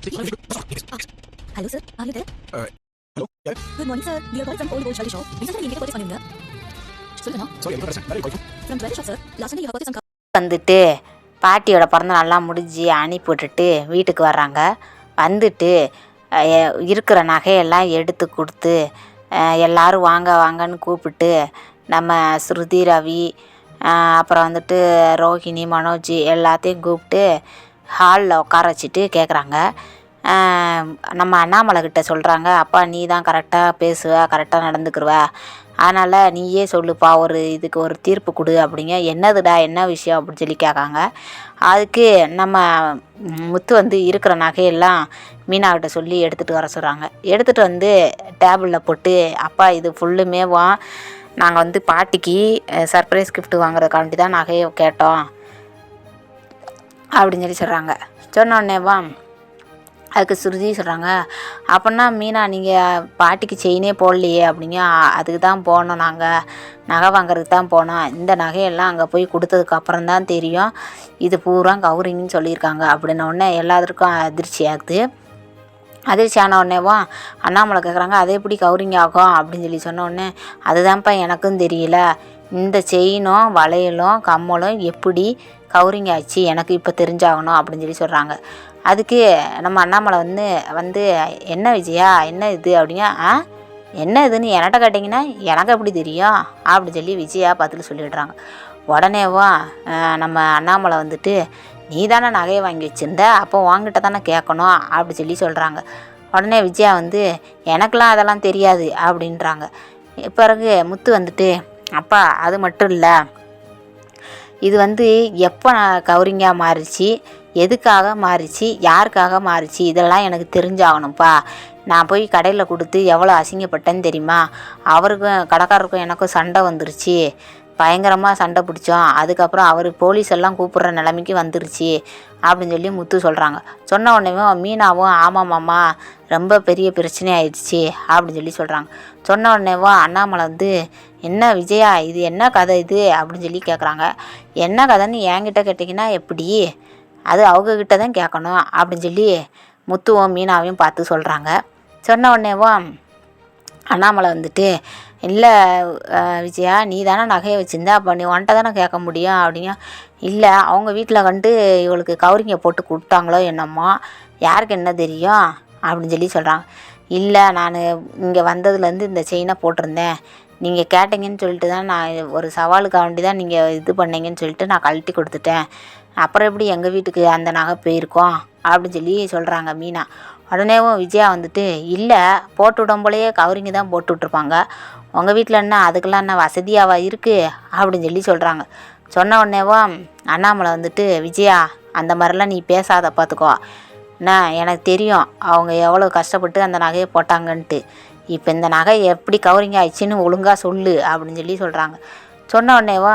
Hello sir, are you there? Hello? Yeah? Good morning sir. We are calling from Old Gold Jewelry Shop. Recently நீங்க purchase பண்ணிருந்தீங்க. சொல்லுங்க. Sorry, I'm not understand. Where are you calling from? From Jewelry Shop sir. Last Sunday you have purchased some வந்துட்டு பாட்டியோட பிறந்த நாள்லாம் முடிஞ்சு அனுப்பி விட்டுட்டு வீட்டுக்கு வர்றாங்க. வந்துட்டு இருக்கிற நகையெல்லாம் எடுத்து கொடுத்து எல்லோரும் வாங்க வாங்கன்னு கூப்பிட்டு நம்ம ஸ்ருதி, ரவி, அப்புறம் வந்துட்டு ரோஹிணி, மனோஜ் எல்லாத்தையும் கூப்பிட்டு ஹாலில் உட்கார வச்சுட்டு கேட்குறாங்க. நம்ம அண்ணாமலைக்கிட்ட சொல்கிறாங்க, அப்பா நீ தான் கரெக்டாக பேசுவ, கரெக்டாக நடந்துக்கிருவ, அதனால் நீயே சொல்லுப்பா, இதுக்கு ஒரு தீர்ப்பு கொடு அப்படிங்க. என்னதுடா, என்ன விஷயம் அப்படின்னு சொல்லி கேட்காங்க. அதுக்கு நம்ம முத்து வந்து இருக்கிற நகையெல்லாம் மீனாக்கிட்ட சொல்லி எடுத்துகிட்டு வர சொல்கிறாங்க. எடுத்துகிட்டு வந்து டேபிளில் போட்டு, அப்பா இது ஃபுல்லுமேவும் நாங்கள் வந்து பாட்டிக்கு சர்ப்ரைஸ் கிஃப்ட் வாங்குறதுக்காண்டி தான் நகையை கேட்டோம் அப்படின்னு சொல்லி சொல்கிறாங்க. சொன்னோடனேவா அதுக்கு ஸ்ருதி சொல்கிறாங்க, அப்படின்னா மீனா நீங்கள் பாட்டிக்கு செயினே போடலையே அப்படிங்க. அதுக்கு தான் போனோம், நாங்கள் நகை வாங்குறதுக்கு தான் போனோம். இந்த நகையெல்லாம் அங்கே போய் கொடுத்ததுக்கப்புறம் தான் தெரியும் இது பூரா கவுரிங்கன்னு சொல்லியிருக்காங்க அப்படின்னோடனே எல்லாத்துக்கும் அதிர்ச்சி ஆகுது. அதிர்ச்சி ஆன உடனேவா அண்ணாமலை கேட்குறாங்க, அது எப்படி கவுரிங் ஆகும் அப்படின்னு சொல்லி சொன்னோடனே, அதுதான்ப்பா எனக்கும் தெரியல, இந்த செயினும் வளையலும் கம்மலும் எப்படி கவுரிங் ஆச்சு எனக்கு இப்போ தெரிஞ்சாகணும் அப்படின்னு சொல்லி சொல்கிறாங்க. அதுக்கு நம்ம அண்ணாமலை வந்து என்ன விஜயா, என்ன இது அப்படிங்க. என்ன இதுன்னு என்கிட்ட கேட்டிங்கன்னா எனக்கு எப்படி தெரியும் அப்படின்னு சொல்லி விஜயா பதில் சொல்லிடுறாங்க. உடனேவா நம்ம அண்ணாமலை வந்துட்டு, நீ தானே நகையை வாங்கி வச்சுருந்த, அப்போ வாங்கிட்ட தானே கேட்கணும் அப்படி சொல்லி சொல்கிறாங்க. உடனே விஜயா வந்து, எனக்கெலாம் அதெல்லாம் தெரியாது அப்படின்றாங்க. பிறகு முத்து வந்துட்டு, அப்பா அது மட்டும் இல்லை, இது வந்து எப்போ கவுரிங்காக மாறிச்சு, எதுக்காக மாறிச்சு, யாருக்காக மாறிச்சு, இதெல்லாம் எனக்கு தெரிஞ்சாகணும்ப்பா. நான் போய் கடையில் கொடுத்து எவ்வளோ அசிங்கப்பட்டேன்னு தெரியுமா. அவருக்கும் கடைக்காரருக்கும் எனக்கும் சண்டை வந்துருச்சு, பயங்கரமாக சண்டை பிடிச்சோம். அதுக்கப்புறம் அவர் போலீஸ் எல்லாம் கூப்பிட்ற நிலைமைக்கு வந்துருச்சு அப்படின்னு சொல்லி முத்து சொல்கிறாங்க. சொன்ன உடனே மீனாவும், ஆமாம்மாம்மா ரொம்ப பெரிய பிரச்சனை ஆயிடுச்சு அப்படின்னு சொல்லி சொல்கிறாங்க. சொன்ன உடனேவோ அண்ணாமலை வந்து, என்ன விஜயா இது என்ன கதை இது அப்படின்னு சொல்லி கேட்குறாங்க. என்ன கதைன்னு என்கிட்ட கேட்டிங்கன்னா எப்படி, அது அவங்கக்கிட்ட தான் கேட்கணும் அப்படின்னு சொல்லி முத்துவும் மீனாவையும் பார்த்து சொல்கிறாங்க. சொன்ன உடனேவோ அண்ணாமலை வந்துட்டு, இல்லை விஜயா நீ தானே நகையை வச்சுருந்த, அப்போ நீ உன்ட்ட தானே கேட்க முடியும் அப்படிங்க. இல்லை அவங்க வீட்டில் கண்டு இவளுக்கு கவுரிங்கை போட்டு கொடுத்தாங்களோ என்னமோ, யாருக்கு என்ன தெரியும் அப்படின்னு சொல்லி சொல்கிறாங்க. இல்லை நான் இங்கே வந்ததுலேருந்து இந்த செயினை போட்டிருந்தேன், நீங்கள் கேட்டீங்கன்னு சொல்லிட்டு தான் நான் ஒரு சவாலுக்கு வேண்டி தான் நீங்கள் இது பண்ணீங்கன்னு சொல்லிட்டு நான் கழட்டி கொடுத்துட்டேன், அப்புறம் எப்படி எங்கள் வீட்டுக்கு அந்த நகை போயிருக்கோம் அப்படின்னு சொல்லி சொல்கிறாங்க மீனா. உடனேவும் விஜயா வந்துட்டு, இல்லை போட்டு விடும் போலையே கவரிங்கு தான் போட்டு விட்ருப்பாங்க, உங்கள் வீட்டில் என்ன அதுக்கெல்லாம் என்ன வசதியாவா இருக்குது அப்படின்னு சொல்லி சொல்கிறாங்க. சொன்ன உடனேவோ அண்ணாமலை வந்துட்டு, விஜயா அந்த மாதிரிலாம் நீ பேசாத பார்த்துக்கோ, என்ன எனக்கு தெரியும் அவங்க எவ்வளோ கஷ்டப்பட்டு அந்த நகையை போட்டாங்கன்ட்டு, இப்போ இந்த நகை எப்படி கவரிங் ஆயிடுச்சின்னு ஒழுங்காக சொல்லு அப்படின்னு சொல்லி சொல்கிறாங்க. சொன்ன உடனேவோ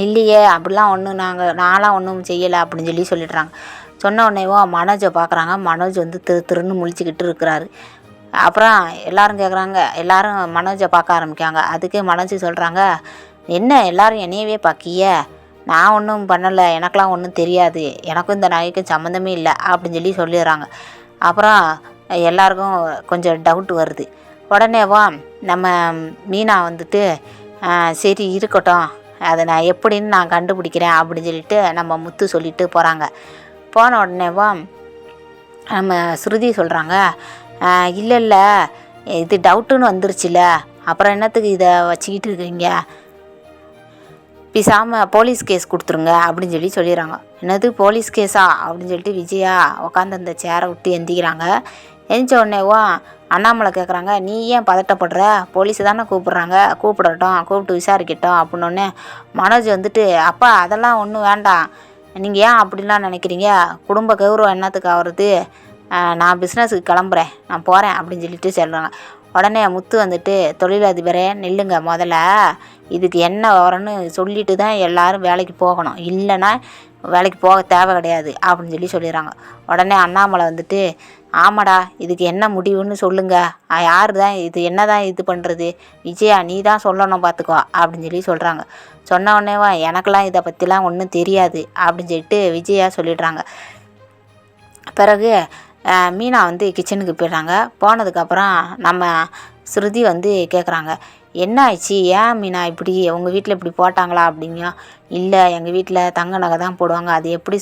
இல்லையே அப்படிலாம் ஒன்றும் நான்லாம் ஒன்றும் செய்யலை அப்படின்னு சொல்லி சொல்லிடுறாங்க. சொன்ன உடனேவோ மனோஜை பார்க்குறாங்க. மனோஜ் வந்து திருன்னு முழிச்சிக்கிட்டு இருக்கிறாரு. அப்புறம் எல்லோரும் கேட்குறாங்க, எல்லோரும் மனோஜை பார்க்க ஆரம்பிக்காங்க. அதுக்கு மனோஜ் சொல்கிறாங்க, என்ன எல்லோரும் என்னையவே பார்க்கிய, நான் ஒன்றும் பண்ணலை, எனக்கெலாம் ஒன்றும் தெரியாது, எனக்கும் இந்த நகைக்கும் சம்மந்தமே இல்லை அப்படின்னு சொல்லி சொல்லிடுறாங்க. அப்புறம் எல்லாருக்கும் கொஞ்சம் டவுட் வருது. உடனேவா நம்ம மீனா வந்துட்டு, சரி இருக்கட்டும், அதை நான் எப்படின்னு நான் கண்டுபிடிக்கிறேன் அப்படின்னு சொல்லிட்டு நம்ம முத்து சொல்லிட்டு போகிறாங்க. போன உடனேவா நம்ம ஸ்ருதி சொல்கிறாங்க, இல்லை இது டவுட்டுன்னு வந்துருச்சுல, அப்புறம் என்னத்துக்கு இதை வச்சுக்கிட்டு இருக்கீங்க, பேசாமல் போலீஸ் கேஸ் கொடுத்துருங்க அப்படின்னு சொல்லி சொல்லிடுறாங்க. என்னது போலீஸ் கேஸா அப்படின்னு சொல்லிட்டு விஜயா உட்காந்து அந்த சேரை விட்டு எந்திக்கிறாங்க. எந்திரிச்ச உடனேவா அண்ணாமலை கேட்குறாங்க, நீ ஏன் பதட்டப்படுற, போலீஸை தானே கூப்பிட்றாங்க, கூப்பிடட்டும், கூப்பிட்டு விசாரிக்கட்டும் அப்படின்னோடனே மனோஜ் வந்துட்டு, அப்பா அதெல்லாம் ஒன்றும் வேண்டாம், நீங்கள் ஏன் அப்படிலாம் நினைக்கிறீங்க, குடும்ப கௌரவம் என்னத்துக்கு ஆகிறது, நான் பிஸ்னஸுக்கு கிளம்புறேன், நான் போகிறேன் அப்படின்னு சொல்லிட்டு சொல்கிறாங்க. உடனே முத்து வந்துட்டு, தொழிலதிபரே நில்லுங்க, முதல்ல இதுக்கு என்ன வரணும்னு சொல்லிட்டு தான் எல்லோரும் வேலைக்கு போகணும், இல்லைன்னா வேலைக்கு போக தேவை கிடையாது அப்படின்னு சொல்லி சொல்லிடுறாங்க. உடனே அண்ணாமலை வந்துட்டு, ஆமாடா இதுக்கு என்ன முடிவுன்னு சொல்லுங்கள், யார் தான் இது என்ன தான் இது பண்ணுறது, விஜயா நீ தான் சொல்லணும் பார்த்துக்கோ அப்படின்னு சொல்லி சொல்கிறாங்க. சொன்ன உடனேவா எனக்கெல்லாம் இதை பற்றிலாம் ஒன்றும் தெரியாது அப்படின்னு சொல்லிட்டு விஜயா சொல்லிடுறாங்க. பிறகு மீனா வந்து கிச்சனுக்கு போயிடுறாங்க. போனதுக்கப்புறம் நம்ம ஸ்ருதி வந்து கேட்குறாங்க, என்ன ஆயிடுச்சு, ஏன் மீனா இப்படி உங்கள் வீட்டில் இப்படி போட்டாங்களா அப்படிங்க. இல்லை, எங்கள் வீட்டில் தங்க நகை தான் போடுவாங்க, அது எப்படி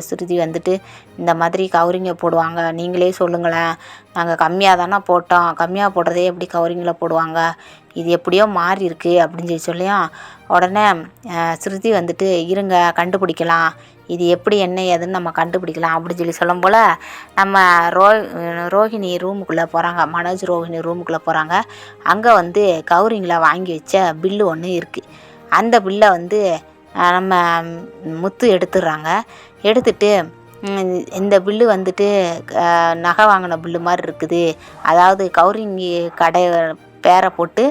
ஸ்ருதி வந்துட்டு இந்த மாதிரி கவரிங்கை போடுவாங்க, நீங்களே சொல்லுங்களேன், நாங்கள் கம்மியாக தானே போட்டோம், கம்மியாக போடுறதே எப்படி கவரிங்கில் போடுவாங்க, இது எப்படியோ மாறி இருக்கு அப்படின்னு சொல்லியும் உடனே ஸ்ருதி வந்துட்டு இருங்க கண்டுபிடிக்கலாம், இது எப்படி என்ன ஏதுன்னு நம்ம கண்டுபிடிக்கலாம் அப்படின்னு சொல்லும் போல் நம்ம ரோஹிணி ரூமுக்குள்ளே போகிறாங்க. மனோஜ் ரோஹிணி ரூமுக்குள்ளே போகிறாங்க. அங்கே வந்து கவரிங்கில் வாங்கி வச்ச பில்லு ஒன்று இருக்குது. அந்த பில்லை வந்து நம்ம முத்து எடுத்துடுறாங்க. எடுத்துட்டு இந்த பில்லு வந்துட்டு நகை வாங்கின பில்லு மாதிரி இருக்குது, அதாவது கவரிங்கி கடை பேரை போட்டு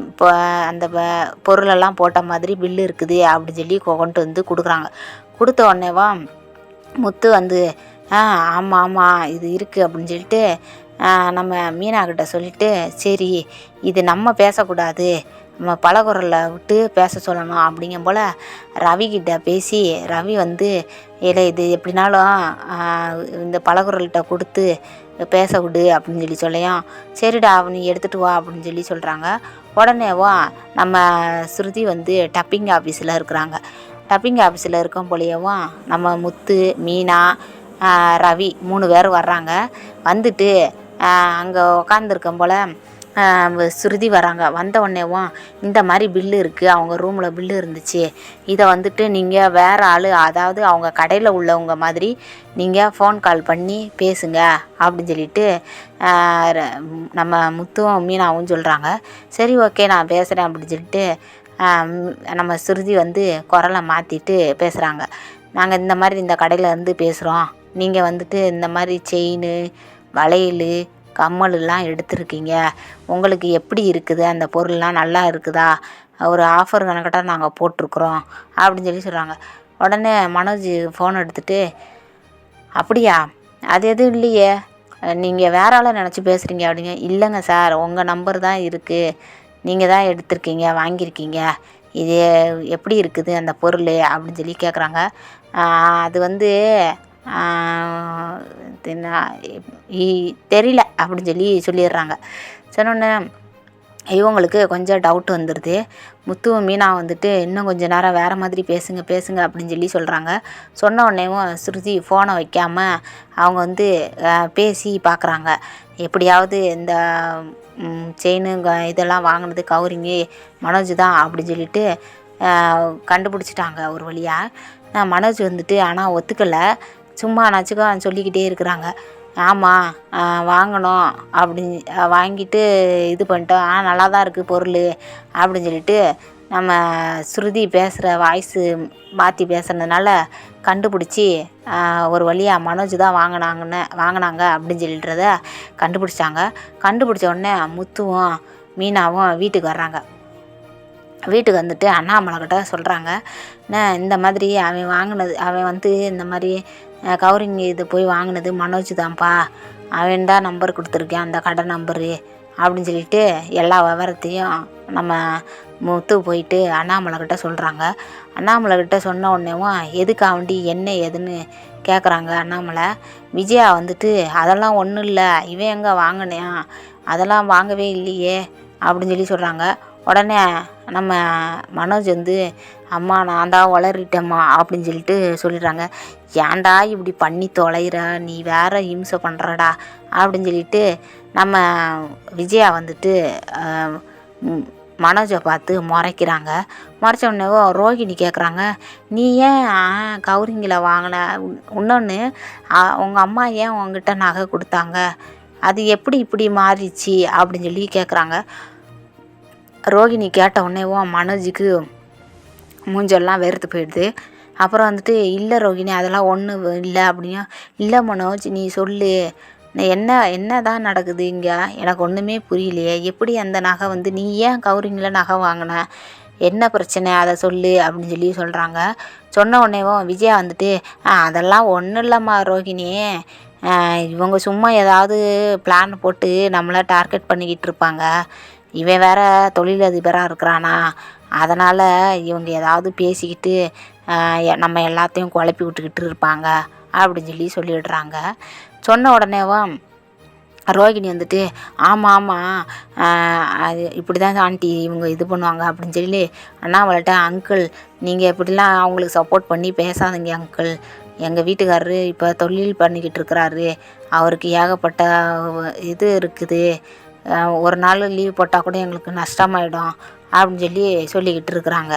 இப்போ அந்த பொருளெல்லாம் போட்ட மாதிரி பில்லு இருக்குது அப்படின்னு சொல்லி கொண்டு வந்து கொடுக்குறாங்க. கொடுத்த உடனேவா முத்து வந்து ஆமாம் ஆமாம் இது இருக்குது அப்படின்னு சொல்லிட்டு நம்ம மீனாக்கிட்ட சொல்லிவிட்டு, சரி இது நம்ம பேசக்கூடாது, நம்ம பலகுரலில் விட்டு பேச சொல்லணும் அப்படிங்கும் போல் ரவிக்கிட்ட பேசி, ரவி வந்து இல்லை இது எப்படினாலும் இந்த பலகுரல்கிட்ட கொடுத்து பேச விடு அப்படின்னு சொல்லியும், சரிடா நீ எடுத்துகிட்டு வா அப்படின்னு சொல்கிறாங்க. உடனேவா நம்ம ஸ்ருதி வந்து டப்பிங் ஆஃபீஸில் இருக்கிறாங்க. டப்பிங் ஆஃபீஸில் இருக்கும் போலேயேவும் நம்ம முத்து, மீனா, ரவி 3 பேர் வர்றாங்க. வந்துட்டு அங்கே உக்காந்துருக்கும் போல் ஸ்ருதி வராங்க. வந்த உடனேவும் இந்த மாதிரி பில்லு இருக்குது, அவங்க ரூமில் பில்லு இருந்துச்சு, இதை வந்துட்டு நீங்கள் வேறு ஆள், அதாவது அவங்க கடையில் உள்ளவங்க மாதிரி நீங்கள் ஃபோன் கால் பண்ணி பேசுங்க அப்படின்னு சொல்லிட்டு நம்ம முத்துவும் மீனாவும் சொல்கிறாங்க. சரி ஓகே நான் பேசுகிறேன் அப்படின்னு சொல்லிட்டு நம்ம ஸ்ருதி வந்து குரலை மாற்றிட்டு பேசுகிறாங்க. நாங்கள் இந்த மாதிரி இந்த கடையில் இருந்து பேசுகிறோம், நீங்கள் வந்துட்டு இந்த மாதிரி செயின், வளையல், கம்மலெலாம் எடுத்துருக்கீங்க, உங்களுக்கு எப்படி இருக்குது, அந்த பொருள்லாம் நல்லா இருக்குதா, ஒரு ஆஃபர் கணக்கிட்ட நாங்கள் போட்டிருக்குறோம் அப்படின்னு சொல்கிறாங்க. உடனே மனோஜ் ஃபோன் எடுத்துகிட்டு, அப்படியா, அது எதுவும் இல்லையே, நீங்கள் வேற ஆளை நினச்சி பேசுகிறீங்க அப்படிங்க. இல்லைங்க சார், உங்கள் நம்பர் தான் இருக்குது, நீங்கள் தான் எடுத்திருக்கீங்க, வாங்கியிருக்கீங்க, இது எப்படி இருக்குது அந்த பொருள் அப்படின்னு சொல்லி கேட்குறாங்க. அது வந்து தெரியல அப்படின்னு சொல்லிடுறாங்க. சொன்னோன்னே இவங்களுக்கு கொஞ்சம் டவுட் வந்துடுது. முத்துவும் மீனா வந்துட்டு இன்னும் கொஞ்சம் நேரம் வேறு மாதிரி பேசுங்க அப்படின்னு சொல்கிறாங்க. சொன்ன உடனேவும் ஸ்ருதி ஃபோனை வைக்காமல் அவங்க வந்து பேசி பார்க்குறாங்க. எப்படியாவது இந்த செயின் இதெல்லாம் வாங்கினது கவரிங்கு மனோஜ் தான் அப்படின்னு சொல்லிட்டு கண்டுபிடிச்சிட்டாங்க ஒரு வழியாக. மனோஜ் வந்துட்டு ஆனால் ஒத்துக்கலை, சும்மா நச்சுக்க சொல்லிக்கிட்டே இருக்கிறாங்க. ஆமாம் வாங்கினோம் அப்படின்னு வாங்கிட்டு இது பண்ணிட்டோம், நல்லா தான் இருக்குது பொருள் அப்படின்னு சொல்லிட்டு நம்ம ஸ்ருதி பேசுகிற வாய்ஸு மாற்றி பேசுகிறதுனால கண்டுபிடிச்சி ஒரு வழியாக மனோஜ் தான் வாங்கினாங்க அப்படின்னு சொல்லிடுறத கண்டுபிடிச்சாங்க. கண்டுபிடிச்ச உடனே முத்துவும் மீனாவும் வீட்டுக்கு வர்றாங்க. வீட்டுக்கு வந்துட்டு அண்ணாமலைக்கிட்ட சொல்கிறாங்க, இந்த மாதிரி அவன் வந்து இந்த மாதிரி கவரிங் இது போய் வாங்கினது மனோஜ் தான்ப்பா, அவன் தான் நம்பர் கொடுத்துருக்கேன், அந்த கடை நம்பரு அப்படின்னு சொல்லிட்டு எல்லா விவரத்தையும் நம்ம முத்து போயிட்டு அண்ணாமலைக்கிட்ட சொல்கிறாங்க. அண்ணாமலைக்கிட்ட சொன்ன உடனேவும் எதுக்காண்டி என்ன ஏதுன்னு கேட்குறாங்க அண்ணாமலை. விஜயா வந்துட்டு அதெல்லாம் ஒன்றும் இல்லை, இவன் எங்கே வாங்கினேன், அதெல்லாம் வாங்கவே இல்லையே அப்படின்னு சொல்கிறாங்க. உடனே நம்ம மனோஜ் வந்து அம்மா நான் தான் வளரிட்டேம்மா அப்படின்னு சொல்லிட்டு சொல்லிடுறாங்க. ஏன்டா இப்படி பண்ணி தொலைகிற, நீ வேற இம்சை பண்ணுறடா அப்படின்னு சொல்லிட்டு நம்ம விஜயா வந்துட்டு மனோஜை பார்த்து முறைக்கிறாங்க. முறைச்ச உடனே ரோஹிணி கேட்குறாங்க, நீ ஏன் கவரிங்கில் வாங்கின, இன்னொன்று உங்கள் அம்மா ஏன் உங்ககிட்ட நகை கொடுத்தாங்க, அது எப்படி இப்படி மாறிச்சு அப்படின்னு சொல்லி கேட்குறாங்க. ரோஹிணி கேட்ட உடனேவோ மனோஜுக்கு மூஞ்செல்லாம் வெறுத்து போயிடுது. அப்புறம் வந்துட்டு இல்லை ரோஹிணி அதெல்லாம் ஒன்றும் இல்லை அப்படின்னா, இல்லை மனோஜ் நீ சொல்லு, என்ன தான் நடக்குது இங்கே, எனக்கு ஒன்றுமே புரியலையே, எப்படி அந்த நகை வந்து நீ ஏன் கவரிங்கில் நகை வாங்கின, என்ன பிரச்சனை அதை சொல்லு அப்படின்னு சொல்கிறாங்க. சொன்ன உடனேவோ விஜயா வந்துட்டு அதெல்லாம் ஒன்றும் இல்லைம்மா ரோஹிணி, இவங்க சும்மா ஏதாவது பிளான் போட்டு நம்மளை டார்கெட் பண்ணிக்கிட்டு இருப்பாங்க, இவன் வேற தொழிலதிபராக இருக்கிறானா, அதனால் இவங்க ஏதாவது பேசிக்கிட்டு நம்ம எல்லாத்தையும் குழப்பி விட்டுக்கிட்டு இருப்பாங்க அப்படின்னு சொல்லி சொல்லிவிடுறாங்க. சொன்ன உடனேவா ரோகிணி வந்துட்டு ஆமாம் அது இப்படி தான் ஆண்டி இவங்க இது பண்ணுவாங்க அப்படின்னு சொல்லி அண்ணாமலைட்ட, அங்கிள் நீங்கள் இப்படிலாம் அவங்களுக்கு சப்போர்ட் பண்ணி பேசாதீங்க அங்கிள். எங்கள் வீட்டுக்காரரு இப்போ தொழில் பண்ணிக்கிட்டு இருக்கிறாரு, அவருக்கு ஏகப்பட்ட இது இருக்குது, ஒரு நாள் லீவ் போட்டால் கூட எங்களுக்கு நஷ்டமாயிடும் அப்படின்னு சொல்லி சொல்லிக்கிட்டு இருக்கிறாங்க.